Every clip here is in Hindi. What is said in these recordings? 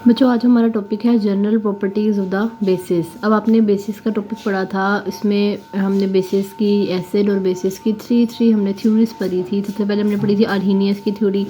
बच्चों आज हमारा टॉपिक है general properties of the basis. अब आपने बेसिस का टॉपिक पढ़ा था, इसमें हमने बेसिस की एसिड और बेसिस की थ्री हमने थ्योरीज पढ़ी थी। सबसे पहले हमने पढ़ी थी आर्हीनियस की थ्योरी।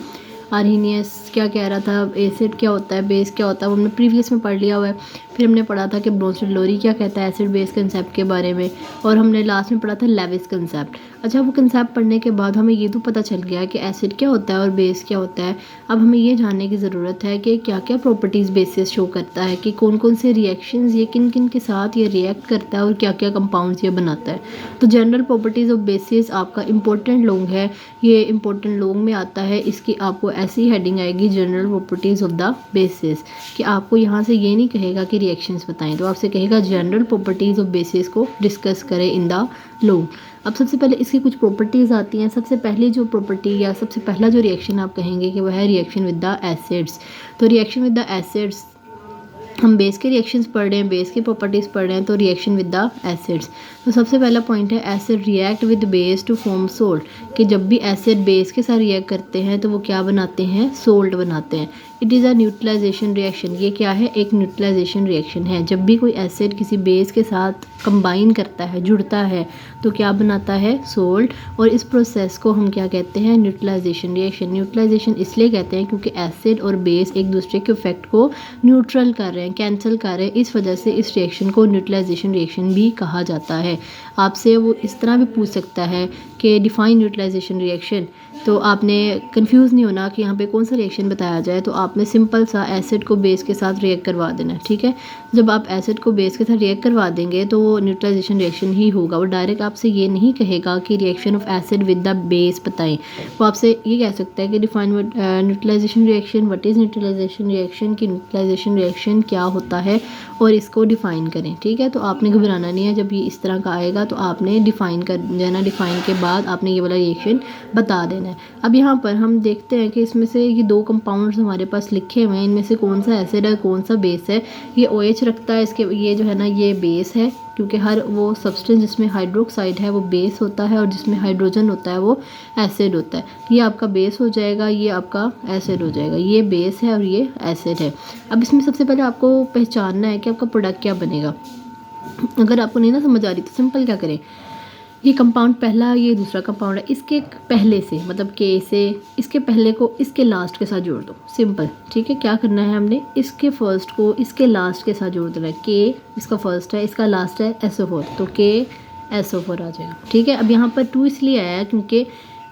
आर्हीनियस क्या कह रहा था, एसिड क्या होता है, बेस क्या होता है, वो हमने प्रीवियस में पढ़ लिया हुआ है। फिर हमने पढ़ा था कि ब्रोंस्टेड-लोरी क्या कहता है एसिड बेस कंसेप्ट के बारे में, और हमने लास्ट में पढ़ा था लेविस कंसेप्ट। अच्छा, वो कंसेप्ट पढ़ने के बाद हमें ये तो पता चल गया कि एसिड क्या होता है और बेस क्या होता है। अब हमें ये जानने की ज़रूरत है कि क्या क्या प्रॉपर्टीज़ बेसिस शो करता है, कि कौन कौन से रिएक्शंस ये किन किन के साथ ये रिएक्ट करता है और क्या क्या कंपाउंड्स ये बनाता है। तो जनरल प्रॉपर्टीज़ ऑफ बेसिस आपका इम्पोर्टेंट लॉन्ग है, ये इम्पोर्टेंट लॉन्ग में आता है। इसकी आपको ऐसी हेडिंग आएगी general properties of the basis, कि आपको यहाँ से ये नहीं कहेगा कि रिएक्शंस बताएं, तो आपसे कहेगा जनरल प्रॉपर्टीज़ ऑफ बेसिस को डिस्कस करें इन द लॉन्ग। अब सबसे पहले इसकी कुछ प्रॉपर्टीज़ आती हैं। सबसे पहली जो प्रॉपर्टी या सबसे पहला जो रिएक्शन आप कहेंगे कि वह है रिएक्शन विद द एसिड्स। तो रिएक्शन विद द एसिड्स, हम बेस के रिएक्शंस पढ़ रहे हैं, बेस की प्रॉपर्टीज़ पढ़ रहे हैं, तो रिएक्शन विद द एसिड्स। तो सबसे पहला पॉइंट है acid react with base to form salt, कि जब भी एसिड बेस के साथ रिएक्ट करते हैं तो वो क्या बनाते हैं, सोल्ट बनाते हैं। It is a neutralization reaction, ये क्या है, एक न्यूट्रलाइजेशन रिएक्शन है। जब भी कोई एसिड किसी बेस के साथ कंबाइन करता है, जुड़ता है, तो क्या बनाता है, सोल्ट। और इस प्रोसेस को हम क्या कहते हैं, न्यूट्रलाइजेशन रिएक्शन। न्यूट्रलाइजेशन इसलिए कहते हैं क्योंकि एसिड और बेस एक दूसरे के इफेक्ट को न्यूट्रल कर रहे हैं, कैंसिल कर रहे हैं, इस वजह से इस रिएक्शन को न्यूट्रलाइजेशन रिएक्शन भी कहा जाता है। आपसे वो इस तरह भी पूछ सकता है कि डिफाइन न्यूट्रलाइजेशन रिएक्शन, तो आपने कंफ्यूज नहीं होना कि यहाँ पे कौन सा रिएक्शन बताया जाए, तो आपने सिंपल सा एसिड को बेस के साथ रिएक्ट करवा देना है। ठीक है, जब आप एसिड को बेस के साथ रिएक्ट करवा देंगे तो वो न्यूट्रलाइजेशन रिएक्शन ही होगा। वो डायरेक्ट आपसे ये नहीं कहेगा कि reaction of acid with the base बताएं, वो आपसे ये कह सकता है कि define neutralization reaction, what is neutralization reaction, कि न्यूट्रलाइजेशन रिएक्शन क्या होता है और इसको डिफ़ाइन करें। ठीक है, तो आपने घबराना नहीं है, जब ये इस तरह का आएगा तो आपने डिफ़ाइन कर देना, डिफ़ाइन के बाद आपने ये वाला रिएक्शन बता देना है। अब यहाँ पर हम देखते हैं कि इसमें से ये दो कंपाउंड्स हमारे पास लिखे हुए हैं, इनमें से कौन सा एसिड है कौन सा बेस है। ये OH रखता है, इसके ये जो है ना ये बेस है, क्योंकि हर वो सब्सटेंस जिसमें हाइड्रोक्साइड है वो बेस होता है और जिसमें हाइड्रोजन होता है वो एसिड होता है। ये आपका बेस हो जाएगा, ये आपका एसिड हो जाएगा। ये बेस है और ये एसिड है। अब इसमें सबसे पहले आपको पहचानना है कि आपका प्रोडक्ट क्या बनेगा। अगर आपको नहीं ना समझ आ रही तो सिंपल क्या करें, ये कंपाउंड पहला, ये दूसरा कंपाउंड है, इसके पहले से मतलब के से इसके पहले को इसके लास्ट के साथ जोड़ दो, सिंपल। ठीक है, क्या करना है, हमने इसके फर्स्ट को इसके लास्ट के साथ जोड़ देना है। के इसका फर्स्ट है, इसका लास्ट है SO4, तो के SO4 आ जाएगा। ठीक है, अब यहाँ पर 2 इसलिए आया है क्योंकि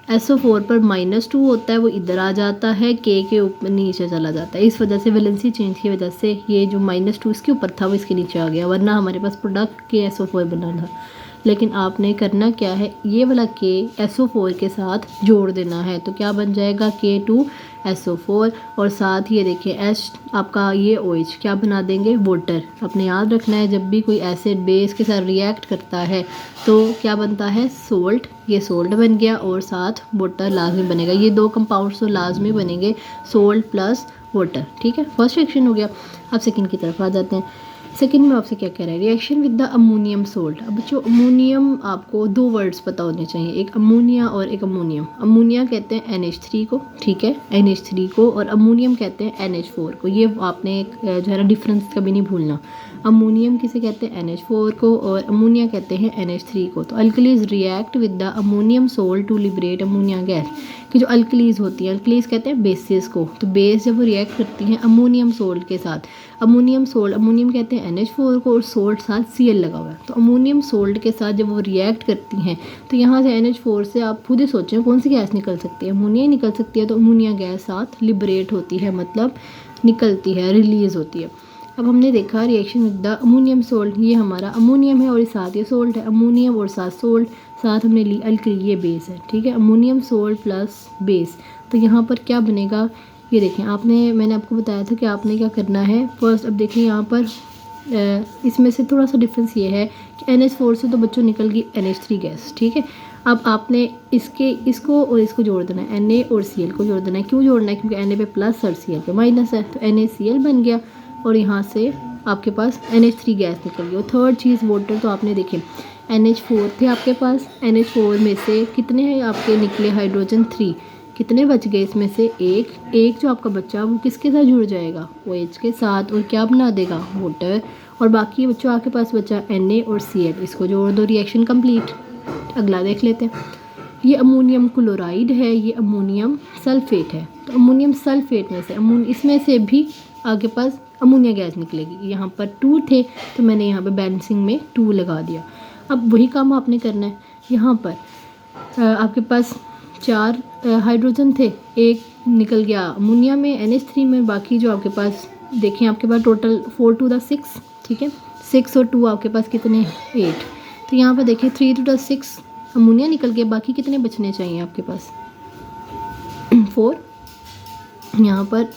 SO4 पर -2 होता है, वो इधर आ जाता है, के ऊपर नीचे चला जाता है, इस वजह से वैलेंसी चेंज की वजह से ये जो -2 इसके ऊपर था वो इसके नीचे आ गया, वरना हमारे पास प्रोडक्ट के SO4 बना था। लेकिन आपने करना क्या है, ये वाला के SO4 के साथ जोड़ देना है, तो क्या बन जाएगा, K2SO4, और साथ ये देखिए H आपका ये OH क्या बना देंगे, वाटर। आपने याद रखना है जब भी कोई एसिड बेस के साथ रिएक्ट करता है तो क्या बनता है, सोल्ट। ये सोल्ट बन गया और साथ वाटर लाजमी बनेगा, ये दो कंपाउंड्स तो लाजमी बनेंगे, सोल्ट प्लस वाटर। ठीक है, फर्स्ट रिएक्शन हो गया। अब सेकंड की तरफ आ जाते हैं। सेकंड में आपसे क्या कह रहा है, reaction with the ammonium salt. अब जो अमोनियम, आपको दो वर्ड्स पता होने चाहिए, एक अमोनिया और एक अमोनियम। अमोनिया कहते हैं NH3 को, ठीक है, NH3 को, और अमोनियम कहते हैं NH4 को। ये आपने जो है ना डिफरेंस कभी नहीं भूलना। अमोनियम किसे कहते हैं, NH4 को, और अमोनिया कहते हैं NH3 को। तो alkalis react with the ammonium salt to liberate ammonia gas, कि जो अल्कलीज होती हैं, अल्कलीज कहते हैं बेसिस को, तो बेस जब वो रिएक्ट करती हैं अमोनियम सोल्ट के साथ, अमोनियम सोल्ट, अमोनियम कहते हैं NH4 को, और सोल्ट साथ Cl लगा हुआ है, तो अमोनियम सोल्ट के साथ जब वो रिएक्ट करती हैं तो यहाँ से NH4 से आप खुद ही सोचें कौन सी गैस निकल सकती है, अमोनिया ही निकल सकती है। तो अमोनिया गैस साथ लिबरेट होती है, मतलब निकलती है, रिलीज होती है। अब हमने देखा reaction with the ammonium salt, ये हमारा अमोनियम है और साथ ये सोल्ट है, अमोनियम और साथ सोल्ट, साथ हमने ली अल्कली, ये बेस है। ठीक है, अमोनियम सोल्ट प्लस बेस, तो यहाँ पर क्या बनेगा, ये देखें, मैंने आपको बताया था कि आपने क्या करना है फर्स्ट। अब देखिए यहाँ पर इसमें से थोड़ा सा डिफरेंस ये है कि NH4 से तो बच्चों निकल गई NH3 गैस। ठीक है, अब आपने इसको और इसको जोड़ देना है, Na और Cl को जोड़ देना है। क्यों जोड़ना है, क्योंकि Na पे प्लस और Cl पे माइनस है, तो NaCl बन गया, और यहाँ से आपके पास NH3 गैस निकल गई। और थर्ड चीज़ वाटर, तो आपने देखे NH4 थे आपके पास, NH4 में से कितने हैं आपके निकले हाइड्रोजन 3, कितने बच गए इसमें से? एक जो आपका बच्चा वो किसके साथ जुड़ जाएगा? OH के साथ, और क्या बना देगा? वाटर। और बाकी बच्चों आपके पास बचा Na और Cl, इसको जोड़ दो, रिएक्शन कंप्लीट। अगला देख लेते हैं। ये अमोनियम क्लोराइड है, ये अमोनियम सल्फेट है। तो अमोनियम सल्फेट में से इसमें से भी आगे पास अमोनिया गैस निकलेगी। यहाँ पर 2 थे तो मैंने यहाँ पे बैलेंसिंग में 2 लगा दिया। अब वही काम आपने करना है। यहाँ पर आपके पास 4 हाइड्रोजन थे, एक निकल गया अमोनिया में NH3 में, बाकी जो आपके पास देखें आपके पास टोटल 4 to the 6, ठीक है, 6 और 2 आपके पास कितने? 8। तो यहाँ पर देखिए 3 to the 6 अमोनिया निकल गया, बाकी कितने बचने चाहिए आपके पास? 4। यहाँ पर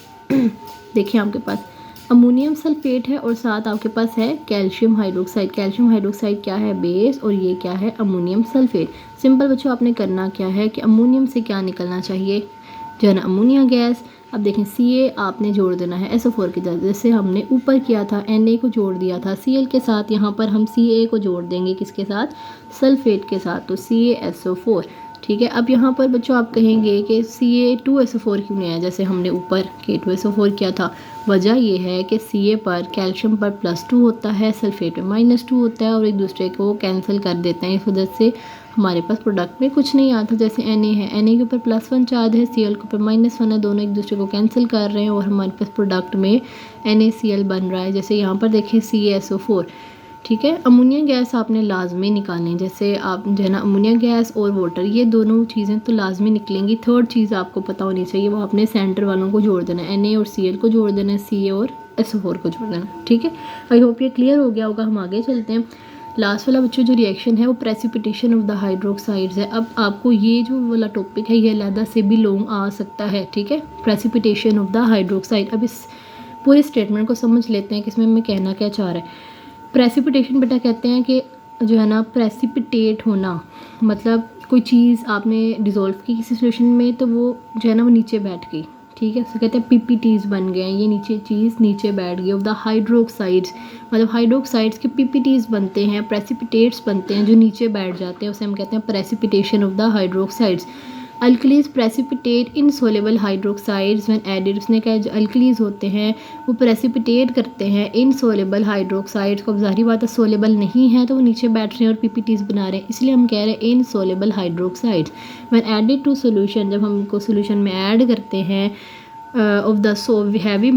देखिए आपके पास अमोनियम सल्फेट है और साथ आपके पास है कैल्शियम हाइड्रोक्साइड। कैल्शियम हाइड्रोक्साइड क्या है? बेस, और ये क्या है? Ammonium sulphate. सिंपल बच्चों, आपने करना क्या है कि अमोनियम से क्या निकलना चाहिए? जो है ना अमोनिया गैस। अब देखें Ca आपने जोड़ देना है SO4 के साथ, जैसे हमने ऊपर किया था, Na को जोड़ दिया था Cl के साथ, यहाँ पर हम Ca को जोड़ देंगे किसके साथ? सल्फेट के साथ, तो CaSO4, ठीक है। अब यहाँ पर बच्चों आप कहेंगे कि Ca2SO4 क्यों नहीं आया जैसे हमने ऊपर K2SO4 किया था? वजह ये है कि Ca पर कैल्शियम पर +2 होता है, सल्फेट में -2 होता है, और एक दूसरे को कैंसिल कर देते हैं। इस वजह से हमारे पास प्रोडक्ट में कुछ नहीं आता। जैसे Na है, Na के ऊपर +1 चार्ज है, Cl के ऊपर -1 है, दोनों एक दूसरे को कैंसिल कर रहे हैं और हमारे पास प्रोडक्ट में NaCl बन रहा है। जैसे यहाँ पर देखें CaSO4, ठीक है। अमोनिया गैस आपने लाजमी निकालनी, जैसे आप जो है ना अमोनिया गैस और वाटर, ये दोनों चीज़ें तो लाजमी निकलेंगी। थर्ड चीज़ आपको पता होनी चाहिए, वो आपने सेंटर वालों को जोड़ देना है, Na और Cl को जोड़ देना है, Ca और SO4 को जोड़ देना, ठीक है। आई होप ये क्लियर हो गया होगा। हम आगे चलते हैं। लास्ट वाला बच्चों जो रिएक्शन है वो प्रेसिपिटेशन ऑफ द हाइड्रोक्साइड्स है। अब आपको ये जो वाला टॉपिक है ये अलहदा से भी लॉन्ग आ सकता है, ठीक है, प्रेसिपिटेशन ऑफ द हाइड्रोक्साइड। अब इस पूरे स्टेटमेंट को समझ लेते हैं कि इसमें मैं कहना क्या चाह रहा है। प्रेसिपिटेशन बेटा कहते हैं कि जो है ना प्रेसिपिटेट होना, मतलब कोई चीज़ आपने डिज़ोल्व की किसी सोल्यूशन में तो वो जो है ना वो नीचे बैठ गई, ठीक है, उसे कहते हैं PPTs बन गए हैं, ये नीचे चीज़ नीचे बैठ गई। ऑफ द हाइड्रोक्साइड्स, मतलब हाइड्रोक्साइड्स के PPTs बनते हैं, प्रेसिपिटेट्स बनते हैं जो नीचे बैठ जाते हैं, उसे हम कहते हैं precipitation of the hydroxides. Alkalis precipitate insoluble hydroxides when added, उसने कहा जो अल्कलीज होते हैं वो प्रेसिपिटेट करते हैं इनसोलेबल हाइड्रोक्साइड्स को। अब ज़ाहिर बात है सोलेबल नहीं है तो वो नीचे बैठ रहे हैं और PPTs बना रहे हैं, इसलिए हम कह रहे हैं insoluble hydroxides when added to solution, जब हम इनको सोल्यूशन में ऐड करते हैं of the heavy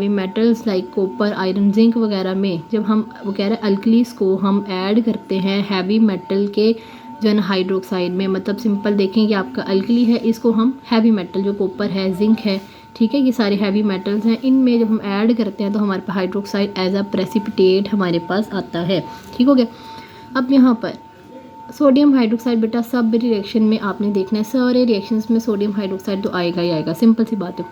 metals like copper, iron, zinc वगैरह में, जब हम वो कह रहे हैं अल्कलीज को हम ऐड करते हैं हैवी मेटल के जो है ना हाइड्रोक्साइड में, मतलब सिंपल देखें कि आपका अल्कली है, इसको हम हैवी मेटल जो कॉपर है, जिंक है, ठीक है, ये सारे हैवी मेटल्स हैं, इनमें जब हम ऐड करते हैं तो हमारे पास हाइड्रोक्साइड एज अ प्रेसिपिटेट हमारे पास आता है, ठीक हो गया। अब यहाँ पर सोडियम हाइड्रोक्साइड बेटा सब रिएक्शन में आपने देखना है, सारे रिएक्शंस में सोडियम हाइड्रोक्साइड तो आएगा ही आएगा, सिंपल सी बात है।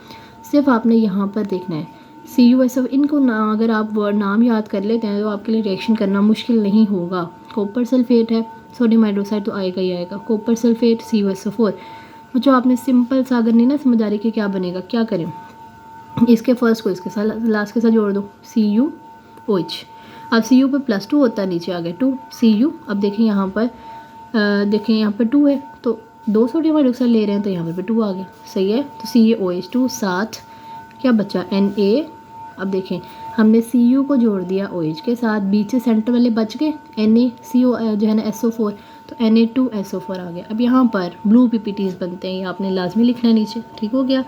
सिर्फ आपने यहाँ पर देखना है CuSO, इनको ना अगर आप नाम याद कर लेते हैं तो आपके लिए रिएक्शन करना मुश्किल नहीं होगा। कॉपर सल्फेट है, सोडियम हाइड्रोक्साइड तो आएगा ही आएगा, कॉपर सल्फेट CuSO4। जो आपने सिंपल सा अगर नहीं ना समझ आ रही कि क्या बनेगा, क्या करें, इसके फर्स्ट को इसके साथ लास्ट के साथ जोड़ दो, CuOH। अब Cu पे +2 होता है, नीचे आ गया 2 Cu। अब देखें यहाँ पर देखें यहाँ पर 2 है तो 2 सोडियम हाइड्रोक्साइड ले रहे हैं तो यहाँ पर 2 आ गया, सही है। तो CaOH2 साथ क्या बचा Na। अब देखें हमने Cu को जोड़ दिया OH के साथ, बीच से सेंटर वाले बच गए NaCO जो है ना SO4, तो Na2SO4 आ गया। अब यहाँ पर ब्लू PPTs बनते हैं, ये आपने लाजमी लिखना है नीचे, ठीक हो गया।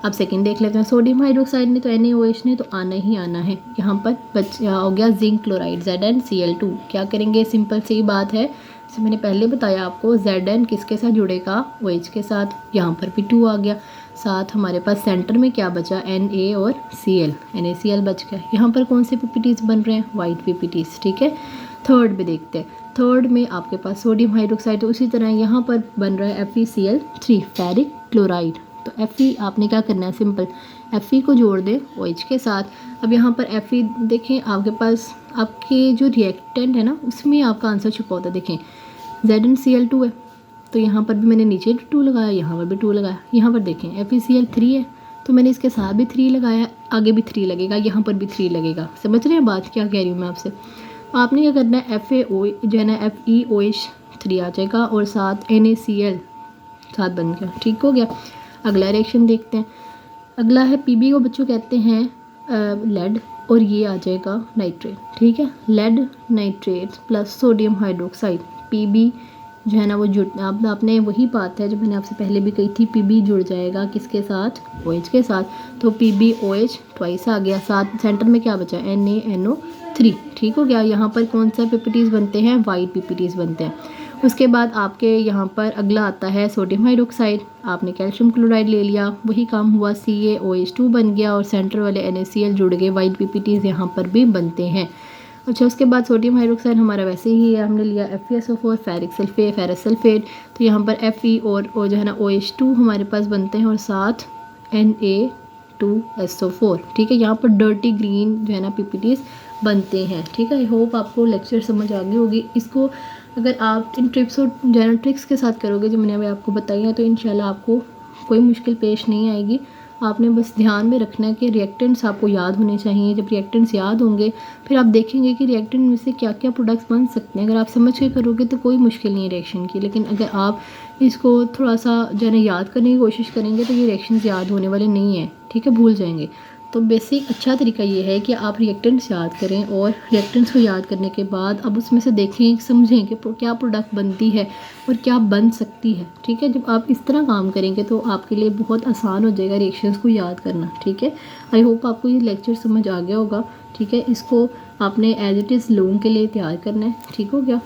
अब सेकंड देख लेते हैं, सोडियम हाइड्रोक्साइड ने तो NaOH ने तो आना ही आना है, यहाँ पर हो गया जिंक क्लोराइड ZnCl2। क्या करेंगे, सिंपल सी बात है, जैसे मैंने पहले बताया आपको, Zn किसके साथ जुड़ेगा, OH के साथ, यहाँ पर भी 2 आ गया। साथ हमारे पास सेंटर में क्या बचा, Na और Cl, NaCl बच गया। यहाँ पर कौन से PPTs बन रहे हैं, वाइट PPTs, ठीक है। थर्ड में देखते हैं, थर्ड में आपके पास सोडियम हाइड्रोक्साइड, तो उसी तरह यहाँ पर बन रहा है FeCl3 फेरिक क्लोराइड। तो Fe आपने क्या करना है, सिंपल Fe को जोड़ दें OH के साथ। अब यहाँ पर Fe देखें आपके पास आपके जो रिएक्टेंट है ना उसमें आपका आंसर छुपा होता है। देखें ZnCl2 है तो यहाँ पर भी मैंने नीचे 2 लगाया, यहाँ पर भी 2 लगाया। यहाँ पर देखें FeCl3 है तो मैंने इसके साथ भी 3 लगाया, आगे भी 3 लगेगा, यहाँ पर भी 3 लगेगा। समझ रहे हैं बात क्या कह रही हूँ मैं आपसे। आपने क्या करना है, FeO जो है ना FeOH3 आ जाएगा और साथ NaCl साथ बन गया, ठीक हो गया। अगला रिएक्शन देखते हैं। अगला है पीबी को बच्चों कहते हैं लेड और ये आ जाएगा नाइट्रेट, ठीक है। Lead nitrate plus sodium hydroxide, PB जो है ना वो जुड़, आपने वही बात है जो मैंने आपसे पहले भी कही थी, पीबी जुड़ जाएगा किसके साथ, OH के साथ, तो पीबी OH ट्वाइस आ गया, साथ सेंटर में क्या बचा, NaNO3, ठीक हो गया। यहाँ पर कौन सा PPTs बनते हैं, वाइट PPTs बनते हैं। उसके बाद आपके यहाँ पर अगला आता है सोडियम हाइड्रोक्साइड, आपने कैल्शियम क्लोराइड ले लिया, वही काम हुआ, CaOH2 बन गया और सेंटर वाले NaCl जुड़ गए, वाइट PPTs यहाँ पर भी बनते हैं। अच्छा, उसके बाद सोडियम हाइड्रोक्साइड हमारा वैसे ही है, हमने लिया FeSO4 फेरस सल्फेट, तो यहाँ पर Fe और जो है ना OH2 हमारे पास बनते हैं और साथ Na2SO4, ठीक है। यहाँ पर डर्टी ग्रीन जो है ना PPTs बनते हैं, ठीक है। आई होप आपको लेक्चर समझ आ गई होगी। इसको अगर आप इन टिप्स और जो है ना ट्रिक्स के साथ करोगे जो मैंने अभी आपको बताई है तो इंशाल्लाह आपको कोई मुश्किल पेश नहीं आएगी। आपने बस ध्यान में रखना है कि रिएक्टेंट्स आपको याद होने चाहिए। जब रिएक्टेंट्स याद होंगे फिर आप देखेंगे कि रिएक्टेंट में से क्या क्या प्रोडक्ट्स बन सकते हैं। अगर आप समझ के करोगे तो कोई मुश्किल नहीं है रिएक्शन की, लेकिन अगर आप इसको थोड़ा सा जो है ना याद करने की कोशिश करेंगे तो ये रिएक्शंस याद होने वाले नहीं हैं, ठीक है, भूल जाएंगे। तो बेसिक अच्छा तरीका ये है कि आप रिएक्टेंट्स याद करें और रिएक्टेंट्स को याद करने के बाद अब उसमें से देखें, समझें कि क्या प्रोडक्ट बनती है और क्या बन सकती है, ठीक है। जब आप इस तरह काम करेंगे तो आपके लिए बहुत आसान हो जाएगा रिएक्शंस को याद करना, ठीक है। आई होप आपको ये लेक्चर समझ आ गया होगा, ठीक है। इसको आपने एज इट इज़ लोगों के लिए तैयार करना है, ठीक हो गया।